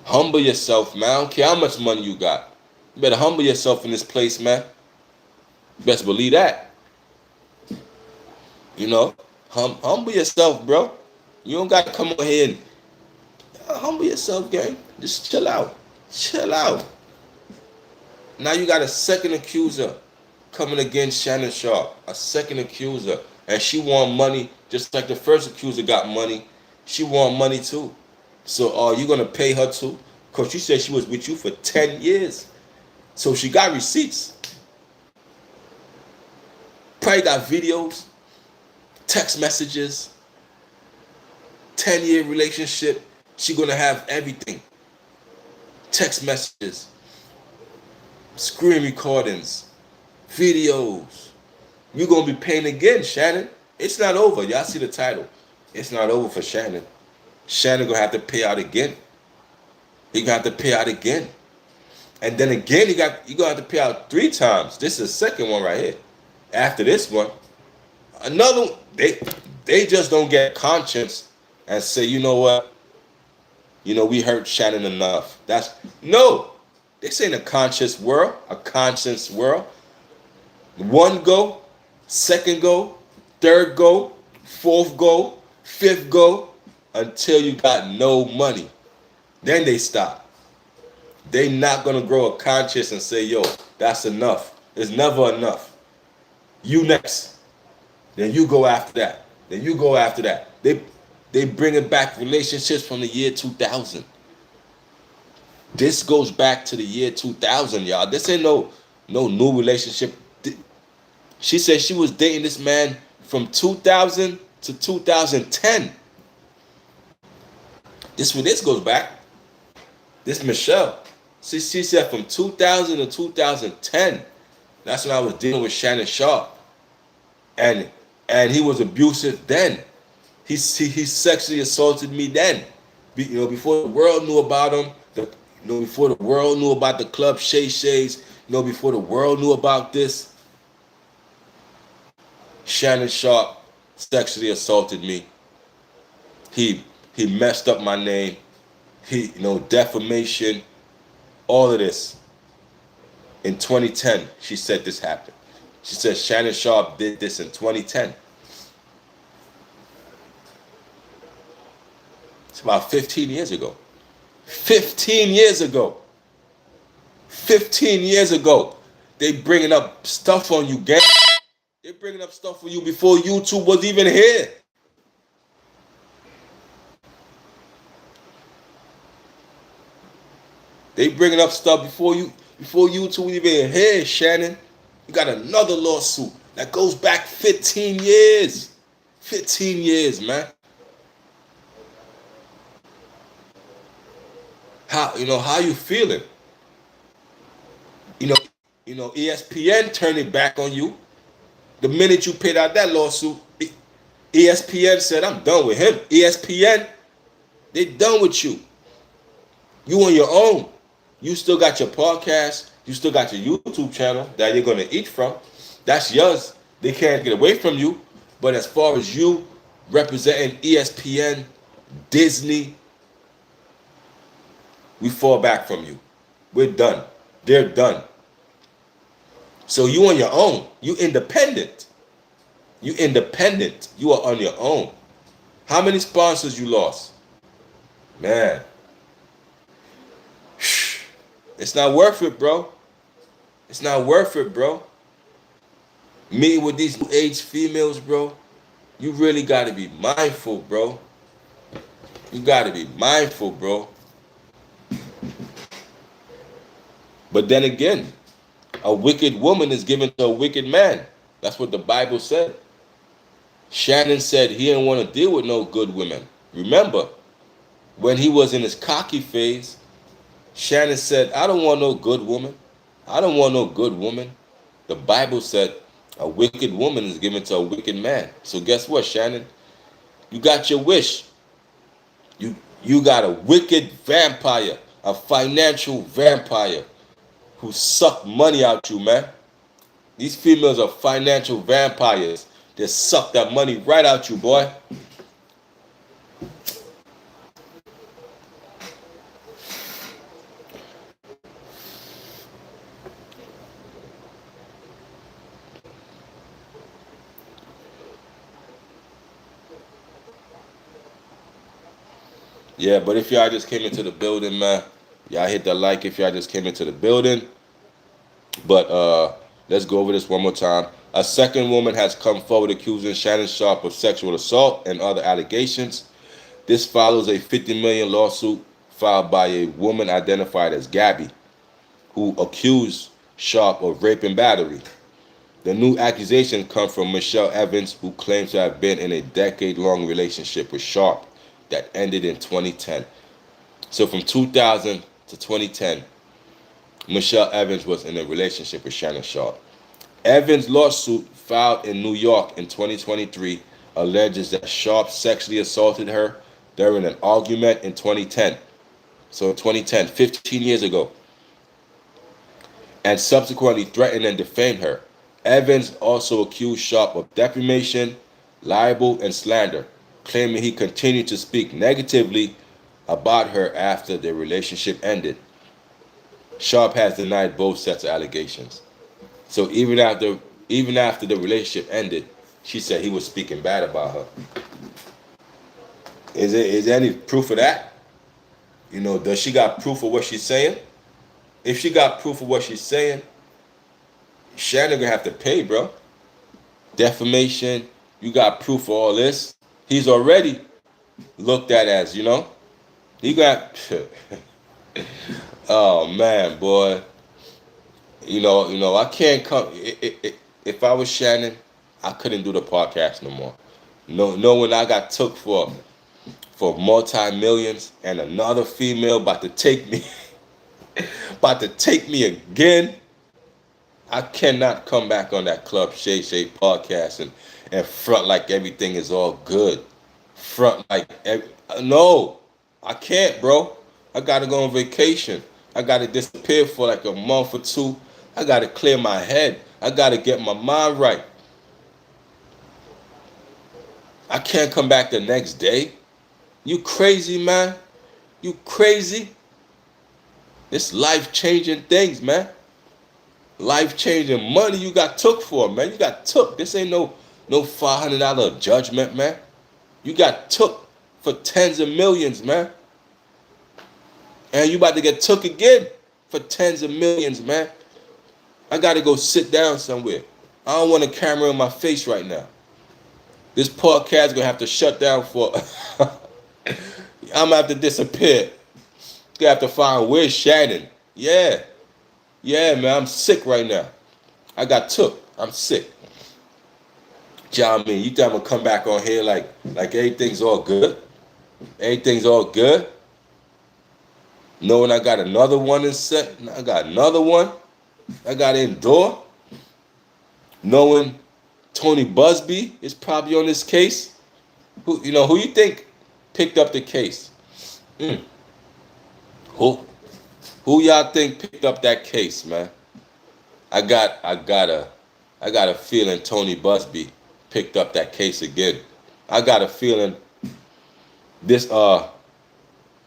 Humble yourself, man. I don't care how much money you got. You better humble yourself in this place, man. You best believe that. Humble yourself, bro. You don't got to come over here and humble yourself, gang. Just chill out. Chill out. Now you got a second accuser coming against Shannon Sharpe. A second accuser. And she want money just like the first accuser got money. She want money too. So are you going to pay her too? Because she said she was with you for 10 years. So she got receipts. Probably got videos, text messages, 10-year relationship. She going to have everything. Text messages, screen recordings, videos. You're going to be paying again, Shannon. It's not over. Y'all see the title. It's not over for Shannon. Shannon going to have to pay out again. He going to have to pay out again. And then again, you going to have to pay out 3 times. This is the second one right here. After this one, another one. They just don't get conscience and say, you know what? We hurt Shannon enough. No. This ain't a conscious world, a conscience world. 1 go, 2nd go, 3rd go, 4th go, 5th go, until you got no money. Then they stop. They not going to grow a conscience and say, yo, that's enough. It's never enough. You next. Then you go after that. Then you go after that. They bringing back relationships from the year 2000. This goes back to the year 2000, y'all. This ain't no new relationship. She said she was dating this man from 2000 to 2010. This goes back. This Michelle. She said from 2000 to 2010. That's when I was dealing with Shannon Sharpe. And he was abusive then. He sexually assaulted me then. Before the world knew about him. Before the world knew about the club Shay Shays. Before the world knew about this. Shannon Sharpe sexually assaulted me. He messed up my name. Defamation. All of this. In 2010, she said this happened. She said Shannon Sharpe did this in 2010. It's about 15 years ago. 15 years ago. 15 years ago. They bringing up stuff on you, gang. They bringing up stuff for you before YouTube was even here. They bringing up stuff before YouTube was even here, Shannon. You got another lawsuit that goes back 15 years. 15 years, man. How you feeling? You know, ESPN turned it back on you. The minute you paid out that lawsuit, ESPN said, I'm done with him. ESPN, they done with you. You on your own. You still got your podcast. You still got your YouTube channel that you're gonna eat from. That's yours. They can't get away from you. But as far as you representing ESPN, Disney, we fall back from you. We're done. They're done. So you on your own. You independent. You independent. You are on your own. How many sponsors you lost? Man. It's not worth it, bro. It's not worth it, bro. Meeting with these new age females, bro. You really gotta be mindful, bro. You gotta be mindful, bro. But then again, a wicked woman is given to a wicked man. That's what the Bible said. Shannon said he didn't want to deal with no good women. Remember, when he was in his cocky phase, Shannon said, I don't want no good woman. I don't want no good woman. The Bible said a wicked woman is given to a wicked man. So guess what, Shannon? You got your wish. You got a wicked vampire, a financial vampire who suck money out you, man. These females are financial vampires. They suck that money right out you, boy. Yeah, but if y'all just came into the building, man, y'all hit the like if y'all just came into the building. But let's go over this one more time. A second woman has come forward accusing Shannon Sharpe of sexual assault and other allegations. This follows a $50 million lawsuit filed by a woman identified as Gabby, who accused Sharpe of rape and battery. The new accusation comes from Michelle Evans, who claims to have been in a decade-long relationship with Sharpe that ended in 2010. So from 2000 to 2010, Michelle Evans was in a relationship with Shannon Sharpe. Evans' lawsuit filed in New York in 2023 alleges that Sharpe sexually assaulted her during an argument in 2010. So in 2010, 15 years ago, and subsequently threatened and defamed her. Evans also accused Sharpe of defamation, libel, and slander, claiming he continued to speak negatively about her after their relationship ended. Sharpe has denied both sets of allegations. So even after the relationship ended, she said he was speaking bad about her. Is there any proof of that? Does she got proof of what she's saying? If she got proof of what she's saying, Shannon gonna have to pay, bro. Defamation, you got proof of all this. He's already looked at as, he got oh man, boy. I can't come. If I was Shannon, I couldn't do the podcast no more. Knowing I got took for multi-millions and another female about to take me, again. I cannot come back on that Club Shay Shay podcast and front like everything is all good. Front like no, I can't, bro. I gotta go on vacation. I gotta disappear for like a month or two. I gotta clear my head. I gotta get my mind right. I can't come back the next day. You crazy, man? You crazy? It's life-changing things, man. Life-changing money you got took for, man. You got took. This ain't no $500 judgment, man. You got took for tens of millions, man. And you about to get took again for tens of millions, man. I got to go sit down somewhere. I don't want a camera in my face right now. This podcast going to have to shut down for... I'm going to have to disappear. You have to find where's Shannon. Yeah, man, I'm sick right now. I got took. I'm sick. You know what I mean? You think I'm going to come back on here like everything's all good? Everything's all good? Knowing I got another one in set, I got another one. I got to endure. Knowing Tony Busby is probably on this case. Who you think picked up the case? Mm. Who who y'all think picked up that case, man? I got I got a I got a feeling Tony Busby picked up that case again. I got a feeling this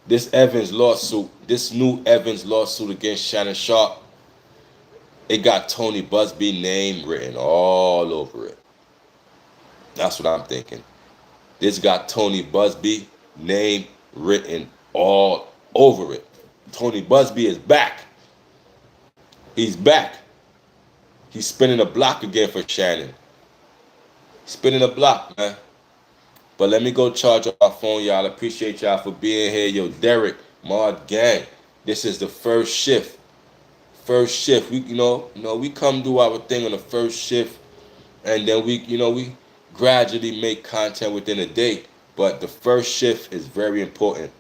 this Evans lawsuit, this new Evans lawsuit against Shannon Sharpe, it got Tony Busby name written all over it. That's what I'm thinking. This got Tony Busby name written all over it. Tony Busby is back. He's back. He's spinning a block again for Shannon. Spinning a block, man. But let me go charge up my phone, y'all. Appreciate y'all for being here. Yo, Derek, Maud Gang. This is the first shift. First shift. We come do our thing on the first shift, and then we gradually make content within a day. But the first shift is very important.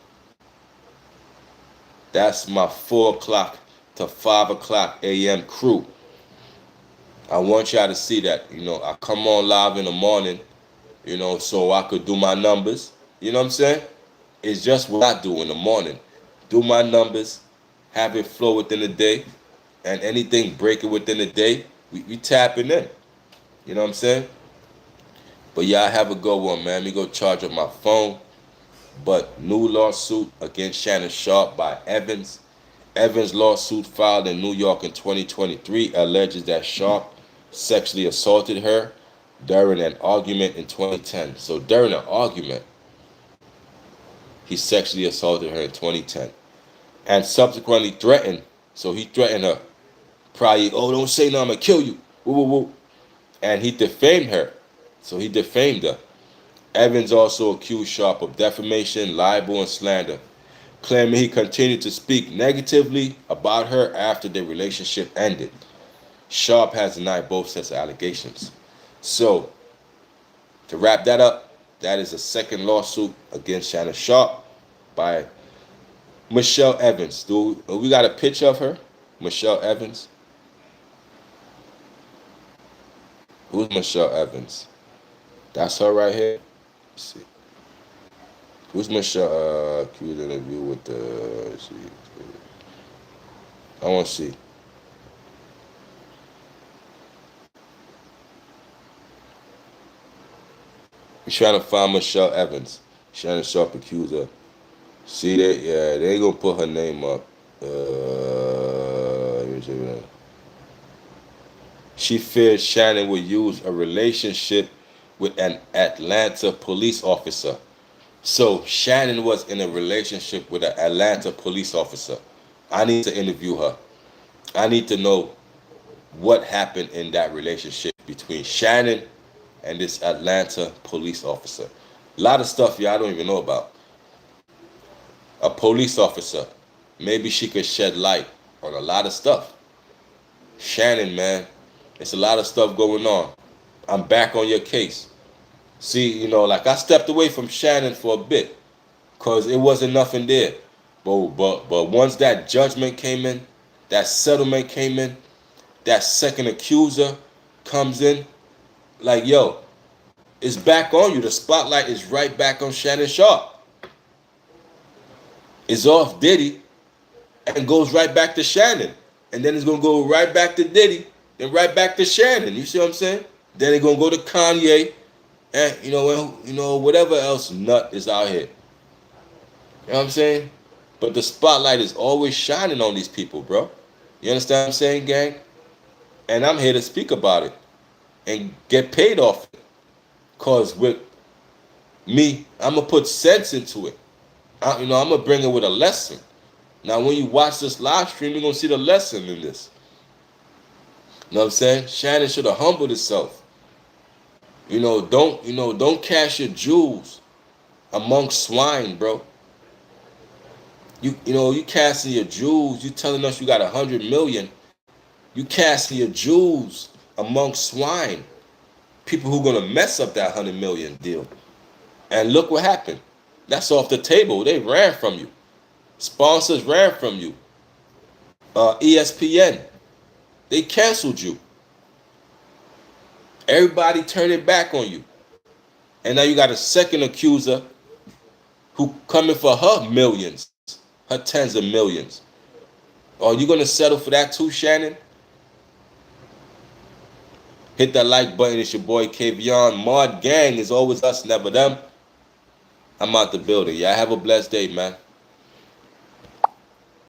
That's my 4 o'clock to 5 o'clock a.m. crew. I want y'all to see that. I come on live in the morning, so I could do my numbers. You know what I'm saying? It's just what I do in the morning. Do my numbers, have it flow within the day, and anything breaking within the day, we tapping in. You know what I'm saying? But y'all have a good one, man. Let me go charge up my phone. But new lawsuit against Shannon Sharpe by Evans. Evans' lawsuit filed in New York in 2023 alleges that Sharpe sexually assaulted her during an argument in 2010. So during an argument, he sexually assaulted her in 2010 and subsequently threatened. So he threatened her. Probably, don't say no, I'm going to kill you. Woo, woo, woo. And he defamed her. So he defamed her. Evans also accused Sharpe of defamation, libel, and slander, claiming he continued to speak negatively about her after their relationship ended. Sharpe has denied both sets of allegations. So, to wrap that up, that is a second lawsuit against Shannon Sharpe by Michelle Evans. We got a picture of her? Michelle Evans? Who's Michelle Evans? That's her right here. Let's see. Who's Michelle? Accused interview with the. I want to see. We're trying to find Michelle Evans. Shannon Sharpe accuser. See that? Yeah, they ain't gonna put her name up. She feared Shannon would use a relationship with an Atlanta police officer. So Shannon was in a relationship with an Atlanta police officer. I need to interview her. I need to know what happened in that relationship between Shannon and this Atlanta police officer. A lot of stuff y'all don't even know about. A police officer. Maybe she could shed light on a lot of stuff. Shannon, man, it's a lot of stuff going on. I'm back on your case. See, like I stepped away from Shannon for a bit because it wasn't nothing there. But once that judgment came in, that settlement came in, that second accuser comes in, like, yo, it's back on you. The spotlight is right back on Shannon Sharpe. It's off Diddy and goes right back to Shannon. And then it's going to go right back to Diddy and right back to Shannon. You see what I'm saying? Then it's going to go to Kanye and, whatever else nut is out here. You know what I'm saying? But the spotlight is always shining on these people, bro. You understand what I'm saying, gang? And I'm here to speak about it and get paid off it. Because with me, I'm going to put sense into it. I'm going to bring it with a lesson. Now, when you watch this live stream, you're going to see the lesson in this. You know what I'm saying? Shannon should have humbled himself. Don't cash your jewels among swine, bro. You casting your jewels. You telling us you got 100 million. You casting your jewels among swine. People who gonna mess up that 100 million deal. And look what happened. That's off the table. They ran from you. Sponsors ran from you. ESPN, they canceled you. Everybody turned it back on you. And now you got a second accuser who coming for her millions, her tens of millions. Are you gonna settle for that too, Shannon? Hit that like button. It's your boy Kavion. Mod Gang is always us, never them. I'm out the building. Y'all have a blessed day, man.